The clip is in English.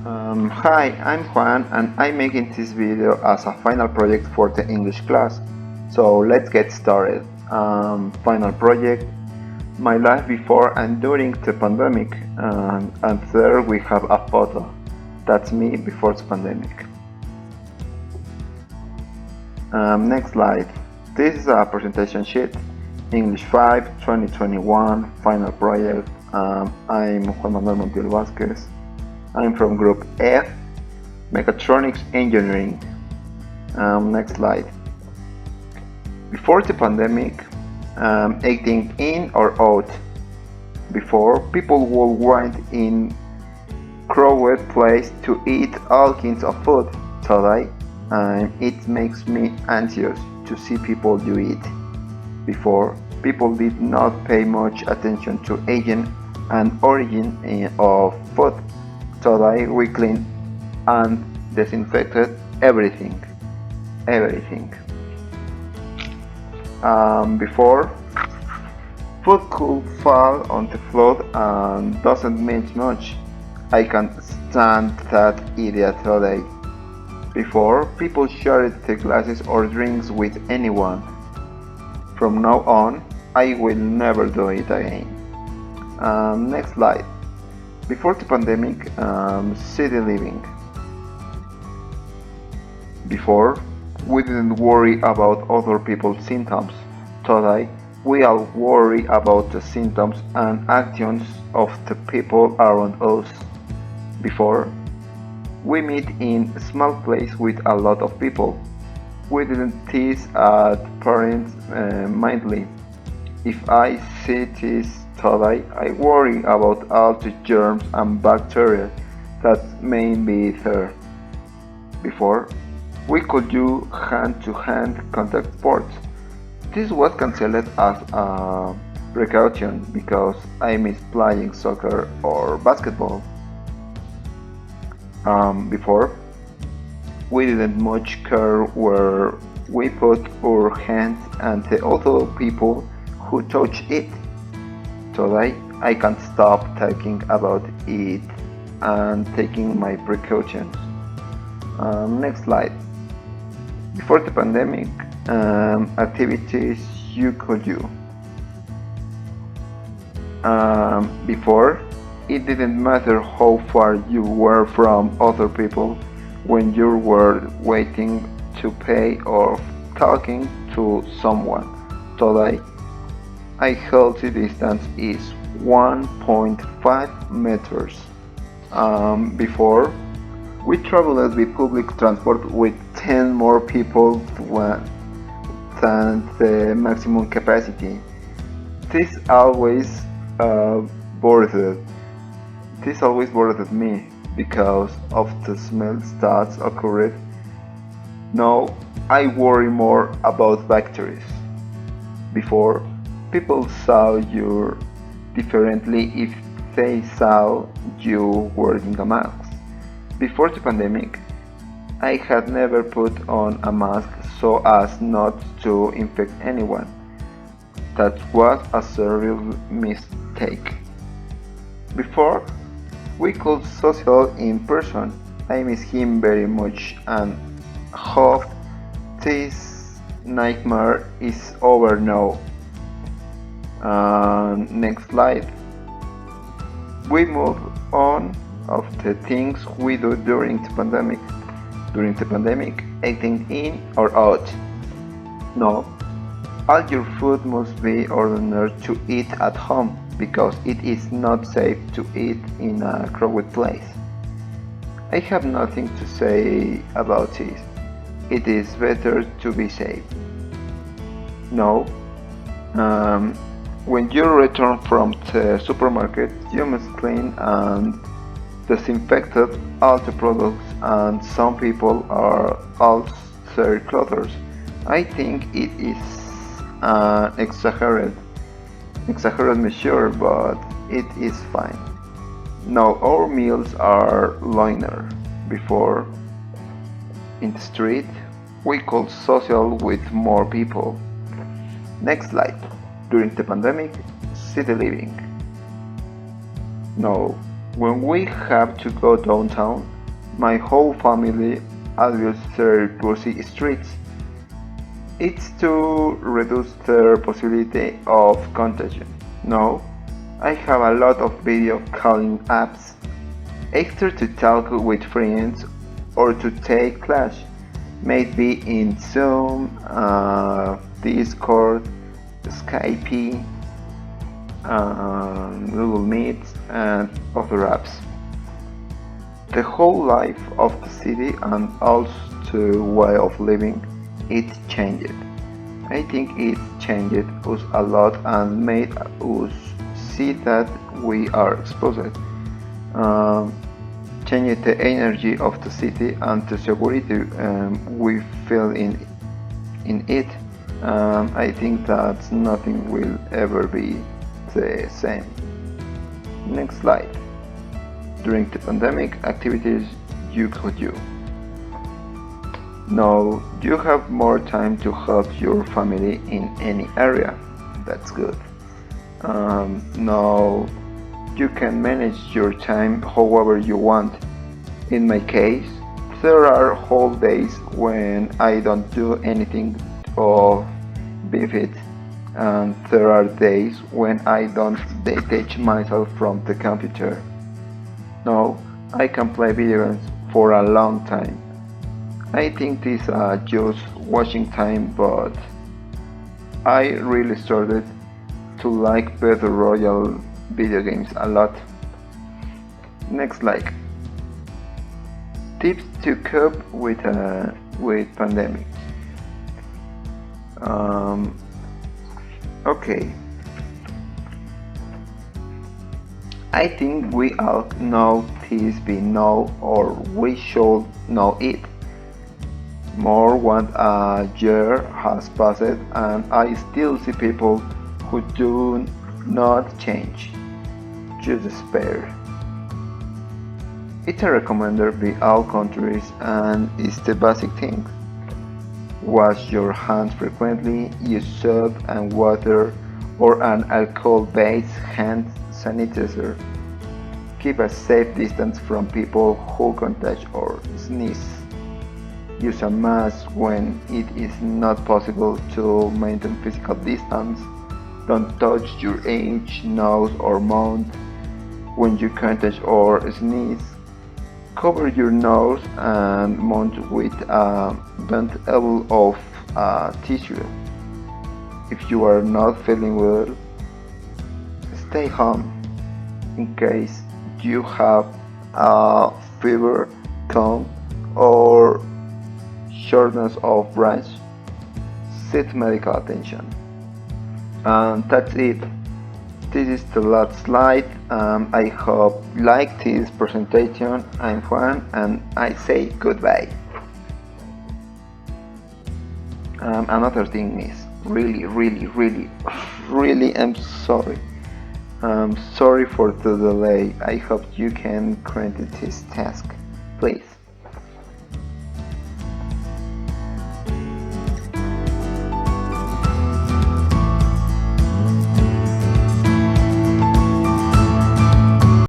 Hi, I'm Juan and I'm making this video as a final project for the English class. So let's get started. Final project, my life before and during the pandemic. And there we have a photo. That's me before the pandemic. Next slide. This is a presentation sheet. English 5, 2021, final project. I'm Juan Manuel Montiel Vazquez. I'm from Group F, Mechatronics Engineering. Next slide. Before the pandemic, eating in or out. Before, people would wait in crowded place to eat all kinds of food. Today, it makes me anxious to see people do it. Before, people did not pay much attention to aging and origin of food. Today we clean and disinfected everything. Before, food could fall on the floor and doesn't mean much. I can't stand that idea today. Before, people shared their glasses or drinks with anyone. From now on, I will never do it again. Next slide. Before the pandemic, city living. Before, we didn't worry about other people's symptoms. Today, we all worry about the symptoms and actions of the people around us. Before, we meet in a small place with a lot of people. We didn't tease at parents mindly. If I see this today, I worry about all the germs and bacteria that may be there. Before, we could do hand-to-hand contact sports. This was cancelled as a precaution because I miss playing soccer or basketball. Before, we didn't much care where we put our hands and the other people who touch it. Today, I can't stop thinking about it and taking my precautions. Next slide. Before the pandemic, activities you could do. Before, it didn't matter how far you were from other people when you were waiting to pay or talking to someone. Today, a healthy distance is 1.5 meters. Before, we traveled with public transport with 10 more people than the maximum capacity. This always bothered. This always bothered me because of the smell that occurred. Now I worry more about bacteria. Before, people saw you differently if they saw you wearing a mask. Before the pandemic, I had never put on a mask so as not to infect anyone. That was a serious mistake. Before, we could social in person. I miss him very much and hope this nightmare is over now. Next slide. We move on of the things we do during the pandemic. During the pandemic, eating in or out. No, all your food must be ordered to eat at home because it is not safe to eat in a crowded place. I have nothing to say about this. It is better to be safe. No. When you return from the supermarket, you must clean and disinfect all the products, and some people are also their clothes. I think it is exaggerated measure, but it is fine. Now our meals are lighter. Before, in the street, we could social with more people. Next slide. During the pandemic, city living. Now, when we have to go downtown, My whole family avoids their busy streets. It's to reduce the possibility of contagion. No, I have a lot of video calling apps, either to talk with friends or to take class, maybe in Zoom, Discord, Skype, Google Meet, and other apps. The whole life of the city and also the way of living, it changed. I think it changed us a lot and made us see that we are exposed. Um, Changed the energy of the city and the security we feel in it. I think that nothing will ever be the same. Next slide. During the pandemic, activities you could do. Now you have more time to help your family in any area. That's good. Now you can manage your time however you want. In my case, there are whole days when I don't do anything of vivid, and there are days when I don't detach myself from the computer. No, I can play video games for a long time. I think this just watching time, but I really started to like Battle Royale video games a lot. Next slide. Tips to cope with pandemic. Okay. I think we all know this we know or we should know it. More than a year has passed and I still see people who do not change. Just despair. It's a recommender by all countries and it's the basic thing. Wash your hands frequently, use soap and water or an alcohol-based hand sanitizer. Keep a safe distance from people who contact or sneeze. Use a mask when it is not possible to maintain physical distance. Don't touch your eyes, nose or mouth when you contact or sneeze. Cover your nose and mouth with a bent elbow of tissue. If you are not feeling well, stay home. In case you have a fever, cold, or shortness of breath, seek medical attention. And that's it. This is the last slide. I hope you like this presentation. I'm Juan and I say goodbye. Another thing is really I'm sorry. I'm sorry for the delay. I hope you can complete this task. Please.